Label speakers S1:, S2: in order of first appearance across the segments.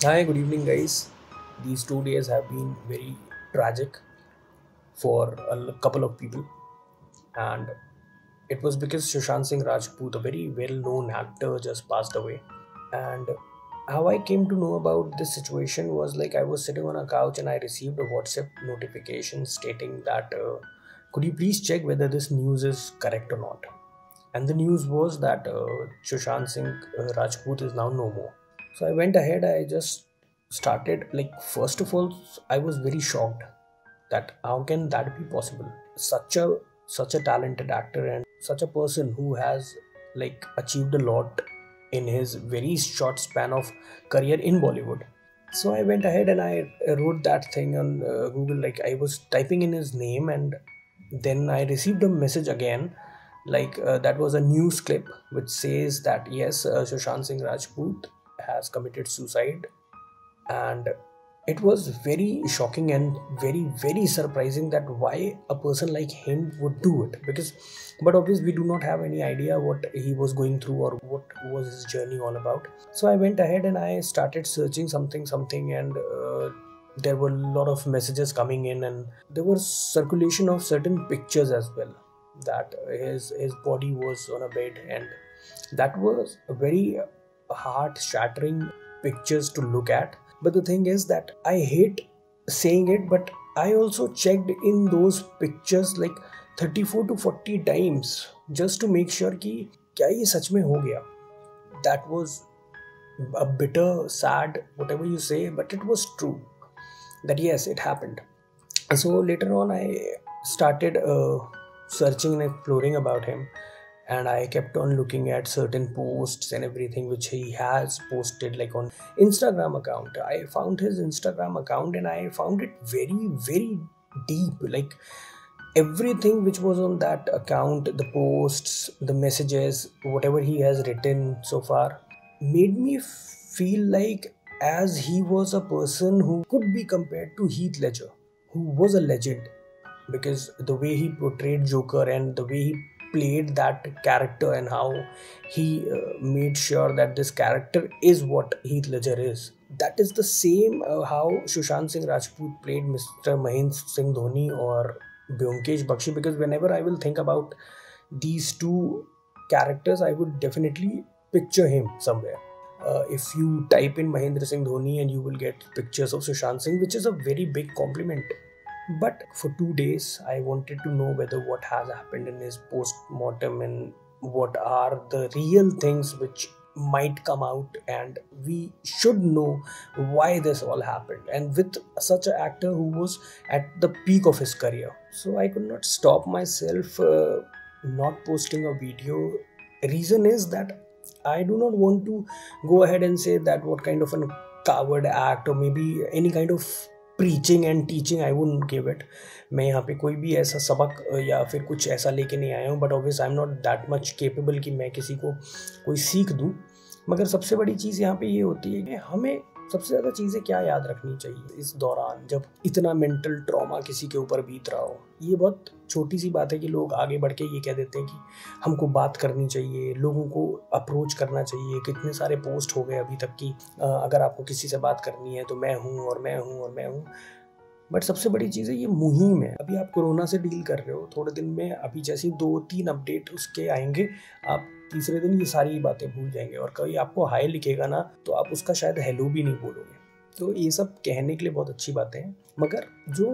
S1: Hi, good evening, guys. These 2 days have been very tragic for couple of people, and it was because Sushant Singh Rajput, a very well known actor, just passed away. And how I came to know about this situation was like I was sitting on a couch and I received a WhatsApp notification stating that could you please check whether this news is correct or not? And the news was that Sushant Singh Rajput is now no more. So I went ahead. I just started like first of all, I was very shocked that how can that be possible? Such a talented actor and such a person who has like achieved a lot in his very short span of career in Bollywood. So I went ahead and I wrote that thing on Google. Like I was typing in his name, and then I received a message again. Like that was a news clip which says that yes, Sushant Singh Rajput has committed suicide, and it was very shocking and very surprising that why a person like him would do it, because but obviously we do not have any idea what he was going through or what was his journey all about. So I went ahead and I started searching something, and there were a lot of messages coming in, and there was circulation of certain pictures as well, that his body was on a bed, and that was a very heart shattering pictures to look at. But the thing is that I hate saying it, but I also checked in those pictures like 34 to 40 times just to make sure कि क्या ये सच में हो गया. That was a bitter, sad, whatever you say, but it was true that yes, it happened. So later on, I started searching and exploring about him, and I kept on looking at certain posts and everything which he has posted, like on Instagram account. I found his Instagram account and I found it very deep. Like everything which was on that account, the posts, the messages, whatever he has written so far, made me feel like as he was a person who could be compared to Heath Ledger, who was a legend, because the way he portrayed Joker and the way he played that character and how he made sure that this character is what Heath Ledger is. That is the same how Sushant Singh Rajput played Mr. Mahendra Singh Dhoni or Byomkesh Bakshi, because whenever I will think about these two characters, I would definitely picture him somewhere. If you type in Mahendra Singh Dhoni and you will get pictures of Sushant Singh, which is a very big compliment. But for 2 days, I wanted to know whether what has happened in his post mortem and what are the real things which might come out, and we should know why this all happened. And with such an actor who was at the peak of his career, so I could not stop myself not posting a video. Reason is that I do not want to go ahead and say that what kind of a coward act or maybe any kind of preaching and teaching I wouldn't give it. मैं यहाँ पे कोई भी ऐसा सबक या फिर कुछ ऐसा लेके नहीं आया हूँ, but obvious I am not that much capable कि मैं किसी को कोई सीख दूँ. मगर सबसे बड़ी चीज़ यहाँ पे ये होती है कि हमें सबसे ज़्यादा चीज़ें क्या याद रखनी चाहिए इस दौरान जब इतना मेंटल ट्रॉमा किसी के ऊपर बीत रहा हो. ये बहुत छोटी सी बात है कि लोग आगे बढ़ के ये कह देते हैं कि हमको बात करनी चाहिए, लोगों को अप्रोच करना चाहिए. कितने सारे पोस्ट हो गए अभी तक कि अगर आपको किसी से बात करनी है तो मैं हूँ और मैं हूँ और मैं हूँ. बट सबसे बड़ी चीज़ है ये मुहिम है. अभी आप कोरोना से डील कर रहे हो, थोड़े दिन में अभी जैसे 2-3 अपडेट उसके आएंगे, आप तीसरे दिन ये सारी बातें भूल जाएंगे, और कभी आपको हाय लिखेगा ना तो आप उसका शायद हेलो भी नहीं बोलोगे. तो ये सब कहने के लिए बहुत अच्छी बातें हैं, मगर जो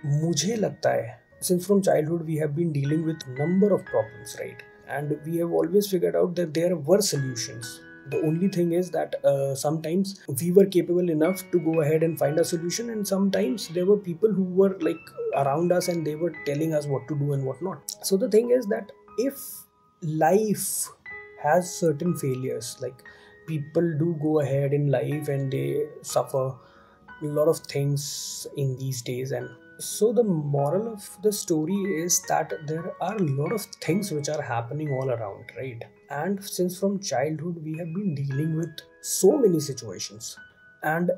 S1: मुझे लगता है, since from childhood we have been dealing with number of problems, right? And we have always figured out that there were solutions. The only thing is that sometimes we were capable enough to go ahead and find a solution, and sometimes there were people who were like around us and they were telling us what to do and what not. So the thing is that if life has certain failures, like people do go ahead in life and they suffer a lot of things in these days. And so the moral of the story is that there are a lot of things which are happening all around, right? And since from childhood we have been dealing with so many situations, and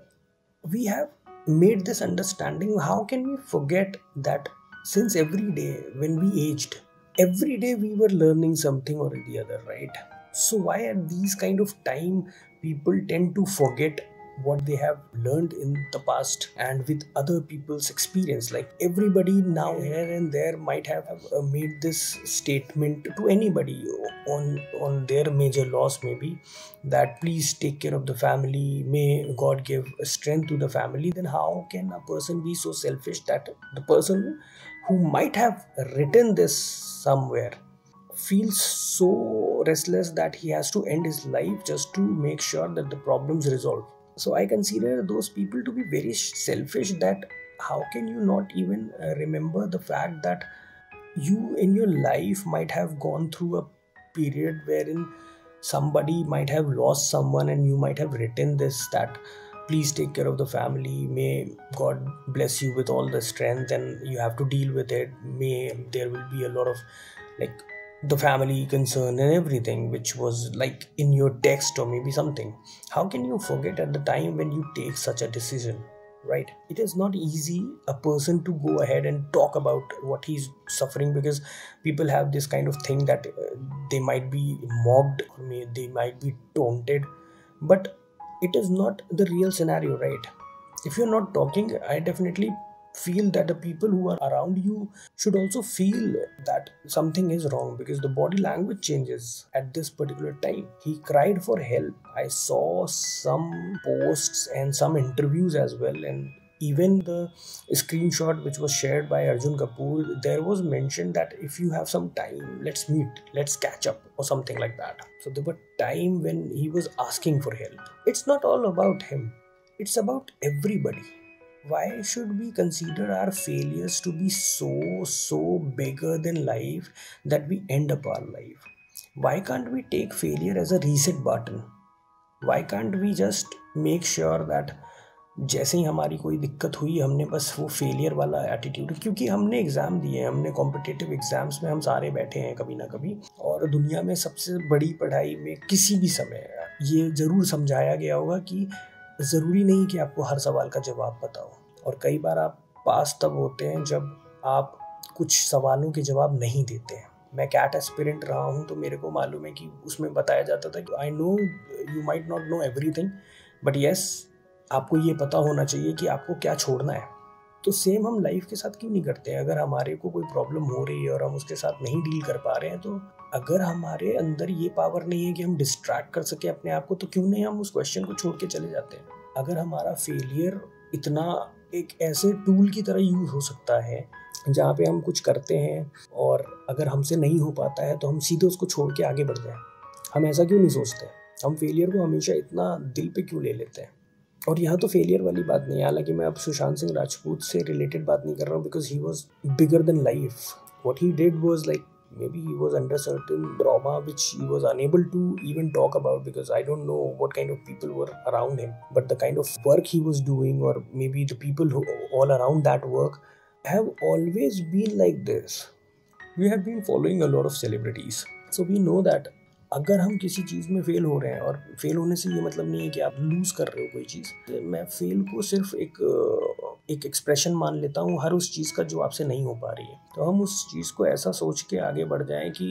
S1: we have made this understanding. How can we forget that since every day when we aged, every day we were learning something or the other, right? So why at these kind of time people tend to forget what they have learned in the past and with other people's experience. Like everybody now here and there might have made this statement to anybody on their major loss, maybe, that please take care of the family, may God give strength to the family. Then how can a person be so selfish that the person who might have written this somewhere feels so restless that he has to end his life just to make sure that the problems resolve? So I consider those people to be very selfish, that how can you not even remember the fact that you in your life might have gone through a period wherein somebody might have lost someone, and you might have written this, that please take care of the family, may God bless you with all the strength, and you have to deal with it, may there will be a lot of like the family concern and everything, which was like in your text or maybe something. How can you forget at the time when you take such a decision, right? It is not easy a person to go ahead and talk about what he's suffering, because people have this kind of thing that they might be mocked, or they might be taunted, but it is not the real scenario, right? If you're not talking, I definitely feel that the people who are around you should also feel that something is wrong, because the body language changes at this particular time. He cried for help. I saw some posts and some interviews as well, and even the screenshot which was shared by Arjun Kapoor, there was mentioned that if you have some time, let's meet, let's catch up, or something like that. So there were time when he was asking for help. It's not all about him, it's about everybody. Why should we consider our failures to be so bigger than life that we end up our life? Why can't we take failure as a reset button? Why can't we just make sure that जैसे ही हमारी कोई दिक्कत हुई, हमने बस वो failure वाला attitude, क्योंकि हमने एग्ज़ाम दिए हैं, हमने कॉम्पिटिटिव एग्ज़ाम्स में हम सारे बैठे हैं कभी ना कभी, और दुनिया में सबसे बड़ी पढ़ाई में किसी भी समय ये ज़रूर समझाया गया होगा कि ज़रूरी नहीं कि आपको हर सवाल का जवाब पता हो, और कई बार आप पास तब होते हैं जब आप कुछ सवालों के जवाब नहीं देते हैं। मैं कैट एस्पिरेंट रहा हूँ, तो मेरे को मालूम है कि उसमें बताया जाता था कि I know you might not know everything, but yes, आपको ये पता होना चाहिए कि आपको क्या छोड़ना है। तो सेम हम लाइफ के साथ क्यों नहीं करते हैं? अगर हमारे को कोई प्रॉब्लम हो रही है और हम उसके साथ नहीं डील कर पा रहे हैं, तो अगर हमारे अंदर ये पावर नहीं है कि हम डिस्ट्रैक्ट कर सके अपने आप को, तो क्यों नहीं हम उस क्वेश्चन को छोड़ के चले जाते हैं? अगर हमारा फेलियर इतना एक ऐसे टूल की तरह यूज हो सकता है जहाँ पे हम कुछ करते हैं और अगर हमसे नहीं हो पाता है तो हम सीधे उसको छोड़ के आगे बढ़ जाएं, हम ऐसा क्यों नहीं सोचते? हम फेलियर को हमेशा इतना दिल पे क्यों ले लेते हैं? और यहाँ तो फेलियर वाली बात नहीं है, हालांकि मैं अब सुशांत सिंह राजपूत से रिलेटेड बात नहीं कर रहा हूँ, because he was bigger than life. What he did was like, maybe he was under certain trauma which he was unable to even talk about, because I don't know what kind of people were around him, but the kind of work he was doing, or maybe the people who all around that work, have always been like this. We have been following a lot of celebrities, so we know that अगर हम किसी चीज़ में fail हो रहे हैं, और fail होने से ये मतलब नहीं है कि आप लूज़ कर रहे हो कोई चीज़, मैं फेल को सिर्फ एक एक्सप्रेशन मान लेता हूँ हर उस चीज़ का जो आपसे नहीं हो पा रही है. तो हम उस चीज़ को ऐसा सोच के आगे बढ़ जाएं कि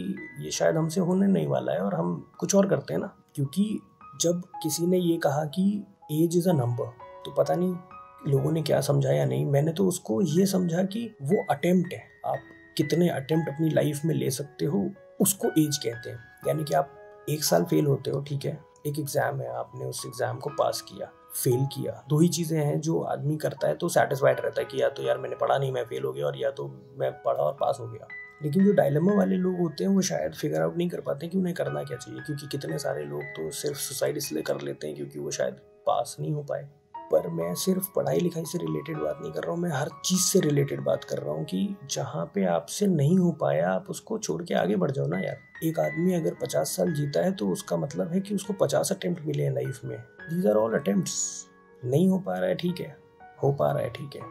S1: ये शायद हमसे होने नहीं वाला है, और हम कुछ और करते हैं ना. क्योंकि जब किसी ने ये कहा कि एज इज़ अ नंबर, तो पता नहीं लोगों ने क्या समझा या नहीं, मैंने तो उसको ये समझा कि वो अटेम्प्ट है. आप कितने अटेम्प्ट अपनी लाइफ में ले सकते हो, उसको एज कहते हैं. यानी कि आप 1 साल फेल होते हो, ठीक है, एक एग्ज़ाम है, आपने उस एग्ज़ाम को पास किया, फेल किया, 2 ही चीज़ें हैं जो आदमी करता है तो सेटिस्फाइड रहता है कि या तो यार मैंने पढ़ा नहीं, मैं फेल हो गया, और या तो मैं पढ़ा और पास हो गया. लेकिन जो डायलेमा वाले लोग होते हैं वो शायद फिगर आउट नहीं कर पाते कि उन्हें करना क्या चाहिए, क्योंकि कितने सारे लोग तो सिर्फ सुसाइड इसलिए कर लेते हैं क्योंकि वो शायद पास नहीं हो पाए. पर मैं सिर्फ पढ़ाई लिखाई से रिलेटेड बात नहीं कर रहा हूँ, मैं हर चीज़ से रिलेटेड बात कर रहा हूँ कि जहाँ पे आपसे नहीं हो पाया आप उसको छोड़ के आगे बढ़ जाओ ना यार. एक आदमी अगर 50 साल जीता है तो उसका मतलब है कि उसको 50 अटेम्प्ट मिले हैं लाइफ में. These are all attempts. नहीं हो पा रहा है ठीक है, हो पा रहा है ठीक है,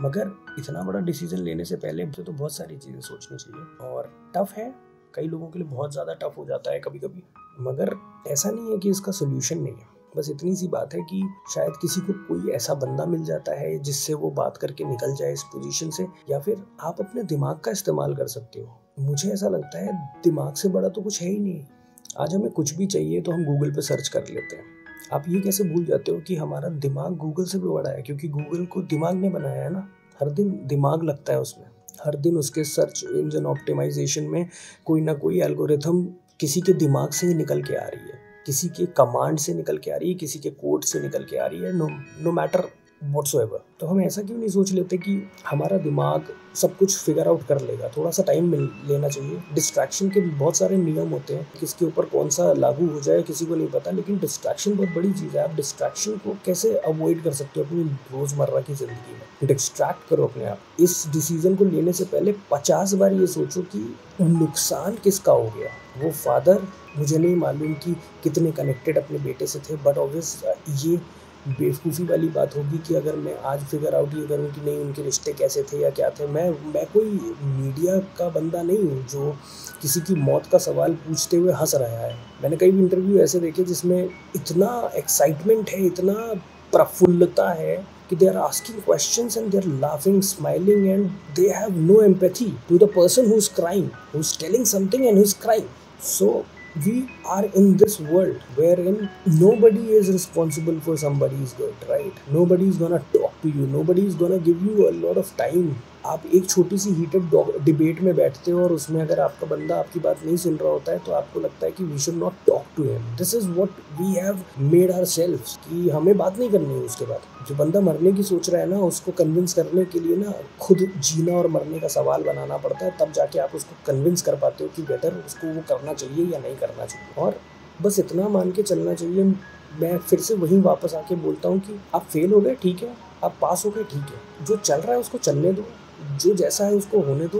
S1: मगर इतना बड़ा डिसीजन लेने से पहले तो बहुत सारी चीज़ें सोचनी चाहिए. और टफ है, कई लोगों के लिए बहुत ज़्यादा टफ हो जाता है कभी कभी, मगर ऐसा नहीं है कि इसका सोल्यूशन नहीं है. बस इतनी सी बात है कि शायद किसी को कोई ऐसा बंदा मिल जाता है जिससे वो बात करके निकल जाए इस पोजीशन से, या फिर आप अपने दिमाग का इस्तेमाल कर सकते हो. मुझे ऐसा लगता है दिमाग से बड़ा तो कुछ है ही नहीं. आज हमें कुछ भी चाहिए तो हम गूगल पे सर्च कर लेते हैं. आप ये कैसे भूल जाते हो कि हमारा दिमाग गूगल से भी बड़ा है, क्योंकि गूगल को दिमाग ने बनाया है ना। हर दिन दिमाग लगता है उसमें, हर दिन उसके सर्च इंजन ऑप्टिमाइजेशन में कोई ना कोई एल्गोरिथम किसी के दिमाग से ही निकल के आ रही है, किसी के कमांड से निकल के आ रही है, किसी के कोड से निकल के आ रही है, नो मैटर व्हाट्सोएवर। तो हम ऐसा क्यों नहीं सोच लेते कि हमारा दिमाग सब कुछ फिगर आउट कर लेगा, थोड़ा सा टाइम मिल लेना चाहिए। डिस्ट्रैक्शन के भी बहुत सारे नियम होते हैं, किसके ऊपर कौन सा लागू हो जाए किसी को नहीं पता, लेकिन डिस्ट्रैक्शन बहुत बड़ी चीज़ है। आप डिस्ट्रैक्शन को कैसे अवॉइड कर सकते हो अपनी रोज़मर्रा की ज़िंदगी में? डिस्ट्रैक्ट करो अपने आप। इस डिसीजन को लेने से पहले 50 बार ये सोचो कि नुकसान किसका हो गया। वो फादर, मुझे नहीं मालूम कि कितने कनेक्टेड अपने बेटे से थे, बट ऑब्वियस ये बेवकूफ़ी वाली बात होगी कि अगर मैं आज फिगर आउट ये करूँ कि नहीं उनके रिश्ते कैसे थे या क्या थे। मैं कोई मीडिया का बंदा नहीं हूँ जो किसी की मौत का सवाल पूछते हुए हंस रहा है। मैंने कई भी इंटरव्यू ऐसे देखे जिसमें इतना एक्साइटमेंट है, इतना प्रफुल्लता है कि they are asking questions and they're laughing, smiling, and they have no empathy to the person who's crying, who's telling something and who's crying. So we are in this world wherein nobody is responsible for somebody's good, right? Nobody is gonna talk to you, nobody is gonna give you a lot of time. आप एक छोटी सी heated debate में बैठते हो और उसमें अगर आपका बंदा आपकी बात नहीं सुन रहा होता है तो आपको लगता है कि we should not talk to him. This is what we have made ourselves, कि हमें बात नहीं करनी है उसके बाद। जो बंदा मरने की सोच रहा है ना, उसको कन्विंस करने के लिए ना खुद जीना और मरने का सवाल बनाना पड़ता है, तब जाके आप उसको कन्विंस कर पाते हो कि बेटर उसको वो करना चाहिए या नहीं करना चाहिए। और बस इतना मान के चलना चाहिए। मैं फिर से वहीं वापस आके बोलता हूँ कि आप फेल हो गए ठीक है, आप पास हो गए ठीक है, जो चल रहा है उसको चलने दो, जो जैसा है उसको होने दो।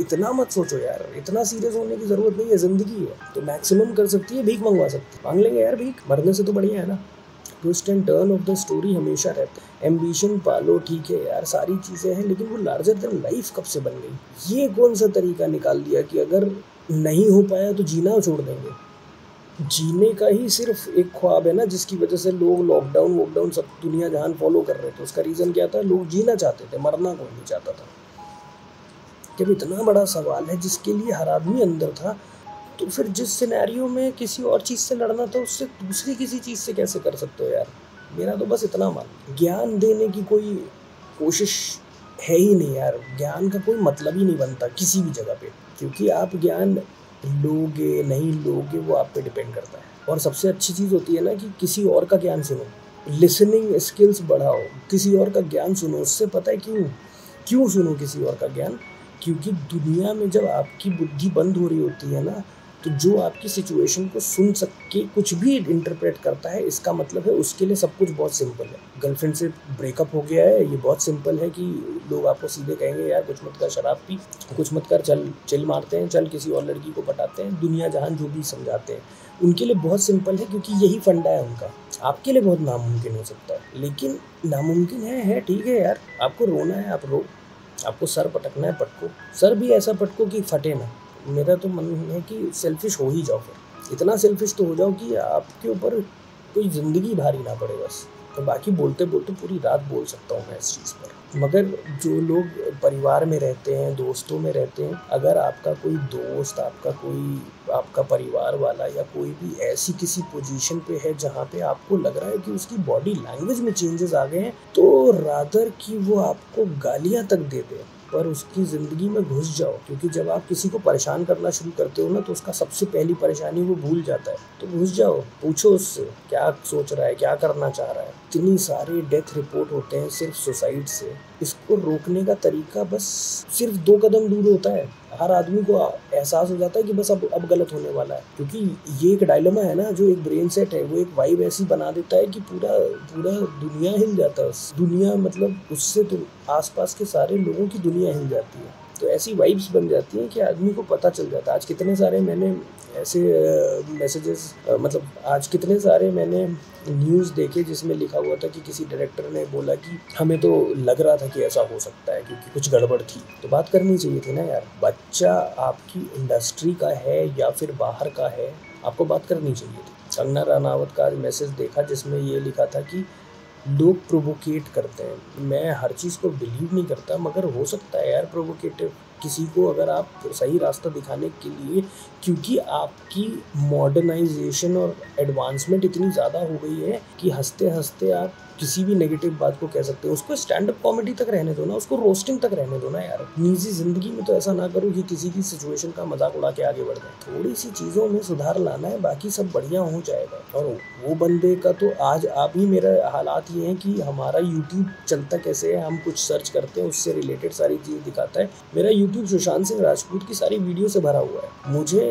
S1: इतना मत सोचो यार, इतना सीरियस होने की जरूरत नहीं है। जिंदगी है तो मैक्सिमम कर सकती है, भीख मंगवा सकती है, मांग लेंगे यार भीख, मरने से तो बढ़िया है ना। Twist and turn off the story हमेशा रहता है। एम्बिशन पालो ठीक है यार, सारी चीज़ें हैं, लेकिन वो लार्जर देन लाइफ कब से बन गई? ये कौन सा तरीका निकाल दिया कि अगर नहीं हो पाया तो जीना छोड़ देंगे? जीने का ही सिर्फ एक ख्वाब है ना, जिसकी वजह से लोग लॉकडाउन सब दुनिया जहान फॉलो कर रहे थे। उसका रीज़न क्या था? लोग जीना चाहते थे, मरना कोई नहीं चाहता था। जब इतना बड़ा सवाल है जिसके लिए हर आदमी अंदर था, तो फिर जिस सिनेरियो में किसी और चीज़ से लड़ना था, उससे दूसरी किसी चीज़ से कैसे कर सकते हो यार? मेरा तो बस इतना मान, ज्ञान देने की कोई कोशिश है ही नहीं यार। ज्ञान का कोई मतलब ही नहीं बनता किसी भी जगह पे, क्योंकि आप ज्ञान लोगे नहीं लोगे वो आप पे डिपेंड करता है। और सबसे अच्छी चीज़ होती है ना कि किसी और का ज्ञान सुनो, लिसनिंग स्किल्स बढ़ाओ, किसी और का ज्ञान सुनो। उससे पता है क्यों सुनो किसी और का ज्ञान? क्योंकि दुनिया में जब आपकी बुद्धि बंद हो रही होती है ना, तो जो आपकी सिचुएशन को सुन सके कुछ भी इंटरप्रेट करता है, इसका मतलब है उसके लिए सब कुछ बहुत सिंपल है। गर्लफ्रेंड से ब्रेकअप हो गया है, ये बहुत सिंपल है कि लोग आपको सीधे कहेंगे यार कुछ मत कर, शराब पी, कुछ मत कर, चल चिल मारते हैं, चल किसी और लड़की को पटाते हैं, दुनिया जहान जो भी समझाते हैं उनके लिए बहुत सिंपल है, क्योंकि यही फंडा है उनका। आपके लिए बहुत नामुमकिन हो सकता है, लेकिन नामुमकिन है ठीक है यार। आपको रोना है आप रो, आपको सर पटकना है पटको, सर भी ऐसा पटको कि फटे ना। मेरा तो मन है कि सेल्फिश हो ही जाओ, फिर इतना सेल्फिश तो हो जाओ कि आपके ऊपर कोई ज़िंदगी भारी ना पड़े बस। तो बाकी बोलते बोलते पूरी रात बोल सकता हूँ मैं इस चीज़ पर। मगर जो लोग परिवार में रहते हैं, दोस्तों में रहते हैं, अगर आपका कोई दोस्त, आपका परिवार वाला या कोई भी ऐसी किसी पोजीशन पे है जहाँ पे आपको लग रहा है कि उसकी बॉडी लैंग्वेज में चेंजेस आ गए हैं, तो रादर कि वो आपको गालियाँ तक दे दे, पर उसकी ज़िंदगी में घुस जाओ। क्योंकि जब आप किसी को परेशान करना शुरू करते हो ना, तो उसका सबसे पहली परेशानी वो भूल जाता है। तो घुस जाओ, पूछो उससे क्या सोच रहा है, क्या करना चाह रहा है। इतनी सारे डेथ रिपोर्ट होते हैं सिर्फ सुसाइड से। इसको रोकने का तरीका बस सिर्फ 2 कदम दूर होता है। हर आदमी को एहसास हो जाता है कि बस अब गलत होने वाला है, क्योंकि ये एक डायलेमा है ना, जो एक ब्रेन सेट है, वो एक वाइब ऐसी बना देता है कि पूरा दुनिया हिल जाता है। दुनिया मतलब उससे तो आसपास के सारे लोगों की दुनिया हिल जाती है। तो ऐसी वाइब्स बन जाती हैं कि आदमी को पता चल जाता है। आज कितने सारे मैंने ऐसे मैसेजेस, मतलब आज कितने सारे मैंने न्यूज़ देखे जिसमें लिखा हुआ था कि किसी डायरेक्टर ने बोला कि हमें तो लग रहा था कि ऐसा हो सकता है क्योंकि कुछ गड़बड़ थी। तो बात करनी चाहिए थी ना यार। बच्चा आपकी इंडस्ट्री का है या फिर बाहर का है, आपको बात करनी चाहिए थी। कंगना रनावत का आज मैसेज देखा जिसमें ये लिखा था कि लोग प्रोवोकेट करते हैं। मैं हर चीज़ को बिलीव नहीं करता, मगर हो सकता है यार प्रोवोकेटिव। किसी को अगर आप सही रास्ता दिखाने के लिए, क्योंकि आपकी मॉडर्नाइजेशन और एडवांसमेंट इतनी ज़्यादा हो गई है कि हंसते हंसते आप किसी भी नेगेटिव बात को कह सकते हो। उसको स्टैंड अप कॉमेडी तक रहने दो ना, उसको रोस्टिंग तक रहने दो ना यार। निजी ज़िंदगी में तो ऐसा ना करो कि किसी की सिचुएशन का मजाक उड़ा के आगे बढ़ जाए। थोड़ी सी चीज़ों में सुधार लाना है, बाकी सब बढ़िया हो जाएगा। और वो बंदे का तो आज आप ही, मेरा हालात ये हैं कि हमारा यूट्यूब चलता कैसे है, हम कुछ सर्च करते हैं, उससे रिलेटेड सारी चीज़ दिखाता है। मेरा यूट्यूब सुशांत सिंह राजपूत की सारी वीडियो से भरा हुआ है। मुझे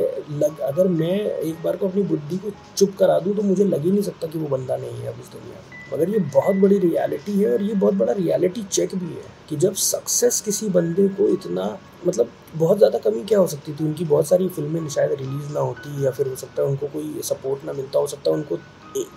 S1: अगर मैं एक बार को अपनी बुद्धि को चुप करा दूं तो मुझे लग ही नहीं सकता कि वो बंदा नहीं है अब इस दुनिया में। मगर ये बहुत बड़ी रियलिटी है, और ये बहुत बड़ा रियलिटी चेक भी है कि जब सक्सेस किसी बंदे को इतना, मतलब बहुत ज़्यादा कमी क्या हो सकती थी, उनकी बहुत सारी फिल्में शायद रिलीज़ ना होती, या फिर हो सकता है उनको कोई सपोर्ट ना मिलता, हो सकता है उनको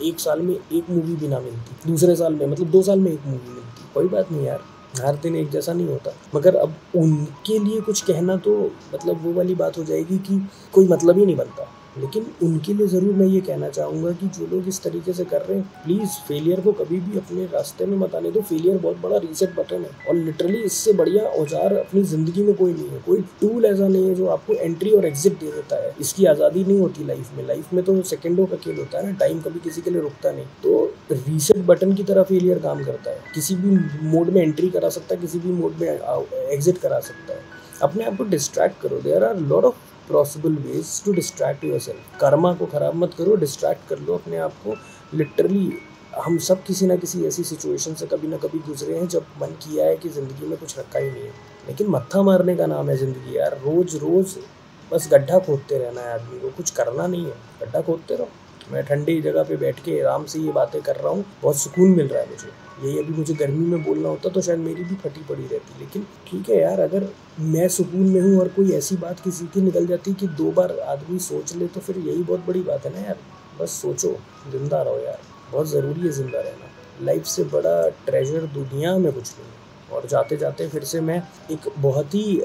S1: एक साल में एक मूवी भी ना मिलती, दूसरे साल में मतलब 2 साल में एक मूवी मिलती। कोई बात नहीं यार, हर दिन एक जैसा नहीं होता। मगर अब उनके लिए कुछ कहना तो मतलब वो वाली बात हो जाएगी कि कोई मतलब ही नहीं बनता। लेकिन उनके लिए ज़रूर मैं ये कहना चाहूँगा कि जो लोग इस तरीके से कर रहे हैं, प्लीज़ फेलियर को कभी भी अपने रास्ते में मत आने दो। फेलियर बहुत बड़ा रीसेट बटन है, और लिटरली इससे बढ़िया औजार अपनी ज़िंदगी में कोई नहीं है। कोई टूल ऐसा नहीं है जो आपको एंट्री और एग्जिट दे देता है। इसकी आज़ादी नहीं होती लाइफ में तो सेकंडों का खेल होता है ना, टाइम कभी किसी के लिए रुकता नहीं। तो रीसेट बटन की तरह फेलियर काम करता है, किसी भी मोड में एंट्री करा सकता है, किसी भी मोड में एग्जिट करा सकता है। अपने आप को डिस्ट्रैक्ट करो। There are lot of possible ways to distract yourself. कर्मा को खराब मत करो, डिस्ट्रैक्ट कर लो अपने आप को। लिटरली हम सब किसी ना किसी ऐसी सिचुएशन से कभी ना कभी गुजरे हैं जब मन किया है कि ज़िंदगी में कुछ रखा ही नहीं है। लेकिन मत्था मारने का नाम है ज़िंदगी यार। रोज़ रोज़ बस गड्ढा खोदते रहना है आदमी को, कुछ करना नहीं है, गड्ढा खोदते रहो। मैं ठंडी जगह पे बैठ के आराम से ये बातें कर रहा हूँ, बहुत सुकून मिल रहा है मुझे। यही अभी मुझे गर्मी में बोलना होता तो शायद मेरी भी फटी पड़ी रहती, लेकिन ठीक है यार, अगर मैं सुकून में हूँ और कोई ऐसी बात किसी की निकल जाती कि 2 बार आदमी सोच ले, तो फिर यही बहुत बड़ी बात है ना यार। बस सोचो, जिंदा रहो यार, बहुत ज़रूरी है जिंदा रहना। लाइफ से बड़ा ट्रेजर दुनिया में कुछ नहीं है। और जाते जाते फिर से मैं एक बहुत ही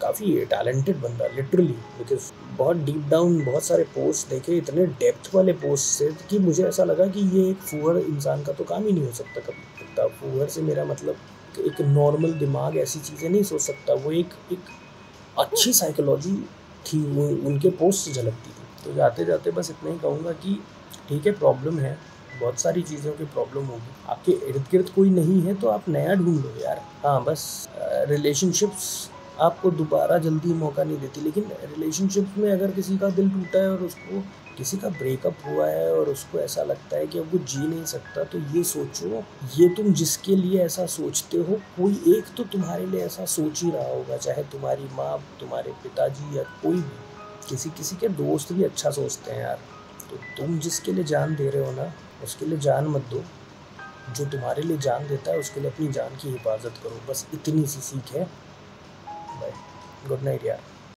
S1: काफ़ी टैलेंटेड बंदा, लिटरली, बिकॉज बहुत डीप डाउन बहुत सारे पोस्ट देखे, इतने डेप्थ वाले पोस्ट से कि मुझे ऐसा लगा कि ये एक फूहड़ इंसान का तो काम ही नहीं हो सकता कभी। इतना फूहड़ से मेरा मतलब एक नॉर्मल दिमाग ऐसी चीज़ें नहीं सोच सकता। वो एक अच्छी साइकोलॉजी थी, वो उनके पोस्ट से झलकती थी। तो जाते जाते बस इतना ही कहूँगा कि ठीक है, प्रॉब्लम है, बहुत सारी चीज़ों की प्रॉब्लम होगी। आपके इर्द गिर्द कोई नहीं है तो आप नया ढूंढ लो यार। हाँ, बस रिलेशनशिप्स आपको दोबारा जल्दी मौका नहीं देती, लेकिन रिलेशनशिप में अगर किसी का दिल टूटा है और उसको किसी का ब्रेकअप हुआ है और उसको ऐसा लगता है कि अब वो जी नहीं सकता, तो ये सोचो, ये तुम जिसके लिए ऐसा सोचते हो, कोई एक तो तुम्हारे लिए ऐसा सोच ही रहा होगा, चाहे तुम्हारी माँ, तुम्हारे पिताजी, या कोई भी। किसी के दोस्त भी अच्छा सोचते हैं यार। तो तुम जिसके लिए जान दे रहे हो ना, उसके लिए जान मत दो। जो तुम्हारे लिए जान देता है उसके लिए अपनी जान की हिफाजत करो। बस इतनी सी सीख है। बाय, गुड नाइट यार।